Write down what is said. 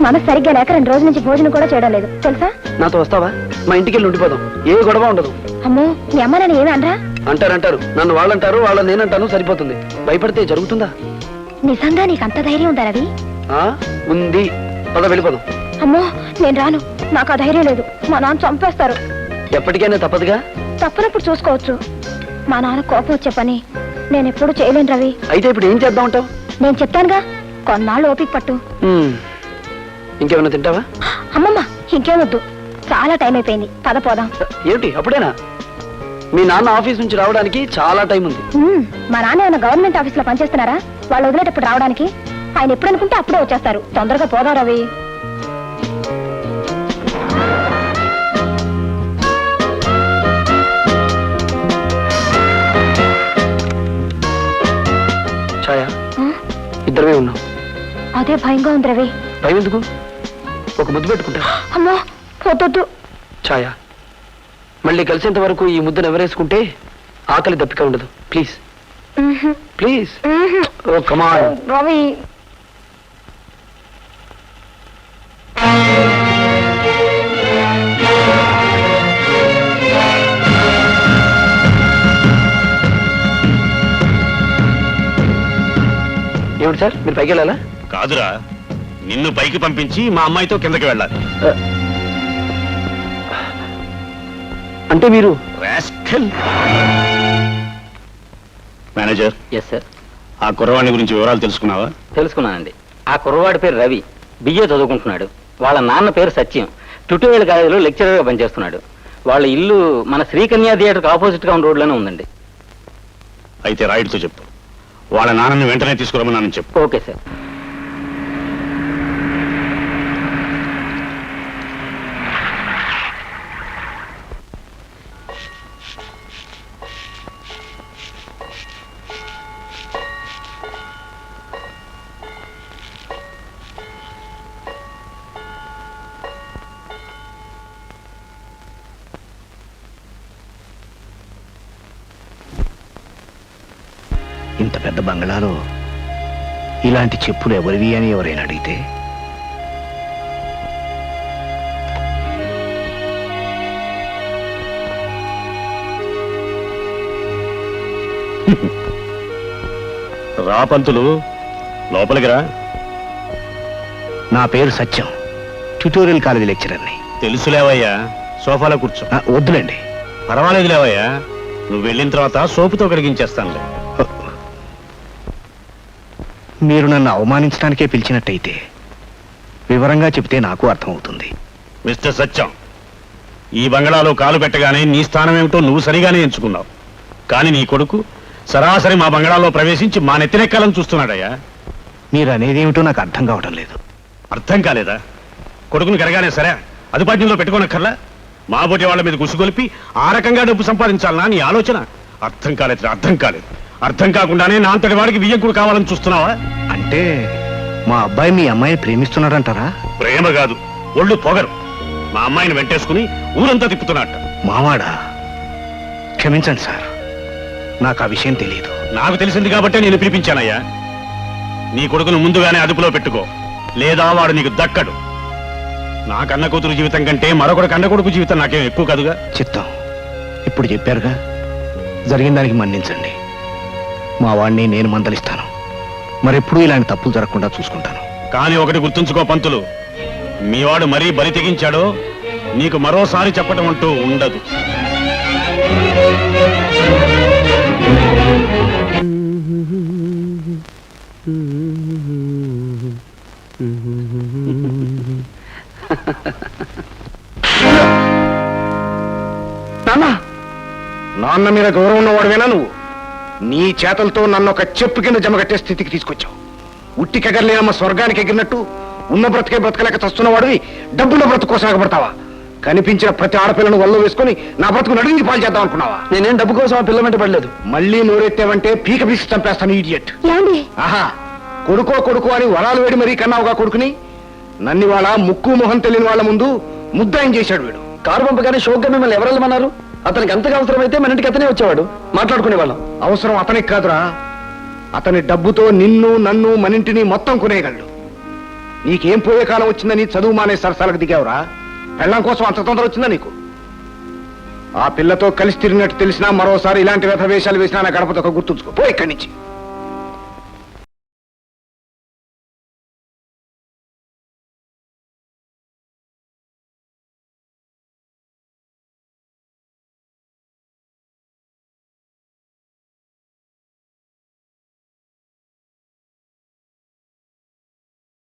మనసు సరిగ్గా లేక 2 రోజుల నుంచి భోజనం కూడా చేయడం లేదు తెలుసా? నాతో వస్తావా? మా ఇంటికి వెళ్ళి ఉండిపోదాం, ఏ గొడవ ఉండదు. అమ్మో, మీ అమ్మ నన్ను ఏమి అనరా? అంటారు, నన్ను వాళ్ళంటారు, వాళ్ళ నేనంటాను, సరిపోతుంది. భయపడితే జరుగుతుందా? నిజంగా నీకు అంత ధైర్యం ఉందా రవి? ఉంది, పద వెళ్ళిపోదాం. అమ్మో, నేను రాను, నాకు ఆ ధైర్యం లేదు. మా నాన్న చంపేస్తారు. ఎప్పటికైనా తప్పదుగా. తప్పనప్పుడు చూసుకోవచ్చు. మా నాన్న కోపం వచ్చే పని నేను ఎప్పుడు చేయలేను రవి. అయితే ఇప్పుడు ఏం చేద్దాం అంటావు? నేను చెప్తానుగా, కొన్నాళ్ళు ఓపిక పట్టు. ఇంకేమైనా తింటావా? అమ్మమ్మ, ఇంకేమొద్దు, చాలా టైం అయిపోయింది, పద పోదాం. ఏమిటి అప్పుడేనా? మీ నాన్న ఆఫీస్ నుంచి రావడానికి చాలా టైం ఉంది. మా నాన్న ఏమైనా గవర్నమెంట్ ఆఫీస్ లో పనిచేస్తున్నారా? వాళ్ళు వదిలేటప్పుడు రావడానికి? ఆయన ఎప్పుడు అనుకుంటే అప్పుడే వచ్చేస్తారు. తొందరగా పోదాం రవి. ఛాయా, ఇద్దరమే ఉన్నాం. అదే భయంగా ఉంది రవి. భయం ఎందుకు? ఒక ముద్దు పెట్టుకుంటా. అమ్మో, వద్దొద్దు. ఛాయా, మళ్ళీ కలిసేంత వరకు ఈ ముద్దను ఎవరేసుకుంటే ఆకలి దప్పిక ఉండదు. Please please. Oh come on Ravi. ఏమిటి సార్, మీరు పైకి వెళ్ళాలా? కాదురా, నిన్ను పైకి పంపించి మా అమ్మాయితో కిందకి వెళ్ళాలి. అంటే మీరు మేనేజర్? Yes sir. ఆ కుర్రవాణి గురించి వివరాలు తెలుసుకున్నావా? తెలుసుకున్నానండి. ఆ కుర్రవాడి పేరు రవి, బిఏ చదువుకుంటున్నాడు. వాళ్ళ నాన్న పేరు సత్యం, ట్యుటోరియల్ కాలేజీలో లెక్చరర్గా పనిచేస్తున్నాడు. వాళ్ళ ఇల్లు మన శ్రీకన్యా థియేటర్కి ఆపోజిట్గా ఉన్న రోడ్లోనే ఉందండి. అయితే రాయుడితో చెప్పు, వాళ్ళ నాన్నని వెంటనే తీసుకురమ్మని చెప్పు. Okay sir. ఇంత పెద్ద బంగ్లాలో ఇలాంటి చెప్పులు ఎవరివి అని ఎవరైనా అడిగితే రా పంతులు, లోపలికి రా. నా పేరు సత్యం, ట్యుటోరియల్ కాలేజీ లెక్చరర్ని. తెలుసులేవయ్యా, సోఫాలో కూర్చో. వద్దులేండి. పర్వాలేదు లేవయ్యా, నువ్వు వెళ్ళిన తర్వాత సోపుతో కడిగించేస్తానులే. మీరు నన్ను అవమానించడానికే పిలిచినట్టయితే వివరంగా చెబితే నాకు అర్థమవుతుంది. మిస్టర్ సత్యం, ఈ బంగళాలో కాలు పెట్టగానే నీ స్థానం ఏమిటో నువ్వు సరిగానే ఎంచుకున్నావు. కానీ నీ కొడుకు సరాసరి మా బంగళాలో ప్రవేశించి మా నెత్తినెక్కాలని చూస్తున్నాడయ్యా. మీరు అనేదేమిటో నాకు అర్థం కావడం లేదు. అర్థం కాలేదా? కొడుకుని కరగానే సరే అదుపాజ్యంలో పెట్టుకోనక్కర్లా? మా బోటి వాళ్ళ మీద గుసుగొలిపి ఆ రకంగా డబ్బు సంపాదించాలనా నీ ఆలోచన? అర్థం కాలేదు, అర్థం కాలేదు. అర్థం కాకుండానే నా అంతటి వాడికి వియ్యంకుడు కావాలని చూస్తున్నావా? అంటే మా అబ్బాయి మీ అమ్మాయిని ప్రేమిస్తున్నాడంటారా? ప్రేమ కాదు, ఒళ్ళు పొగరు. మా అమ్మాయిని వెంటేసుకుని ఊరంతా తిప్పుతున్నట్ట. మావాడా? క్షమించండి సార్, నాకు ఆ విషయం తెలియదు. నాకు తెలిసింది కాబట్టే నేను పిలిపించానయ్యా. నీ కొడుకును ముందుగానే అదుపులో పెట్టుకో, లేదా వాడు నీకు దక్కడు. నా కన్న కూతురు జీవితం కంటే మరొకటి కన్న కొడుకు జీవితం నాకేం ఎక్కువ కాదుగా. చిత్తం, ఇప్పుడు చెప్పారుగా, జరిగిన దానికి మన్నించండి. మా వాడిని నేను మందలిస్తాను, మరెప్పుడూ ఇలాంటి తప్పులు జరగకుండా చూసుకుంటాను. కానీ ఒకటి గుర్తుంచుకో పంతులు, మీవాడు మరీ బరి తెగించాడో నీకు మరోసారి చెప్పటం అంటూ ఉండదు. నాన్న మీద గౌరవం ఉన్నవాడువేనా నువ్వు? నీ చేతలతో నన్ను ఒక చెప్పు కింద జమగట్టే స్థితికి తీసుకొచ్చావు. ఉట్టి కెగరలేనమ్మ స్వర్గానికి ఎగిరినట్టు ఉన్న బ్రతికే బ్రతకలేక చస్తున్నవాడివి డబ్బున్న బ్రతుకు కోసం ఎగబడతావా? కనిపించిన ప్రతి ఆడపిల్లను వల్ల వేసుకుని నా బ్రతుకు నడిగి పాలు చేద్దాం అనుకున్నావా? నేనేం డబ్బు కోసం ఆ పిల్ల వెంట పడలేదు. మళ్ళీ నోరెత్తావంటే పీక పీసి చంపేస్తాను, ఈడియట్. ఆహా, కొడుకో అని వరాలు వేడి మరీ కన్నావుగా కొడుకుని. నన్నివాళ ముక్కు మొహం తెలియని వాళ్ళ ముందు ముద్దాయం చేశాడు వీడు. కారు పంపగానే షోక్గా మిమ్మల్ని ఎవరు వెళ్ళమన్నారు? అతనికి ఎంతగా అవసరమైతే మన ఇంటికి అతనే వచ్చేవాడు, మాట్లాడుకునే వాళ్ళం. అవసరం అతనికి కాదురా, అతని డబ్బుతో నిన్ను నన్ను మనింటిని మొత్తం కొనేయగలడు. నీకేం పోయే కాలం వచ్చిందని చదువు మానే సరసాలకు దిగావురా? పెళ్ళం కోసం అంత తొందర వచ్చిందా నీకు? ఆ పిల్లతో కలిసి తిరిగినట్టు తెలిసినా మరోసారి ఇలాంటి వ్యధవేషాలు వేసినా నా గడపతో గుర్తుంచుకో. పో ఇక్కడి నుంచి.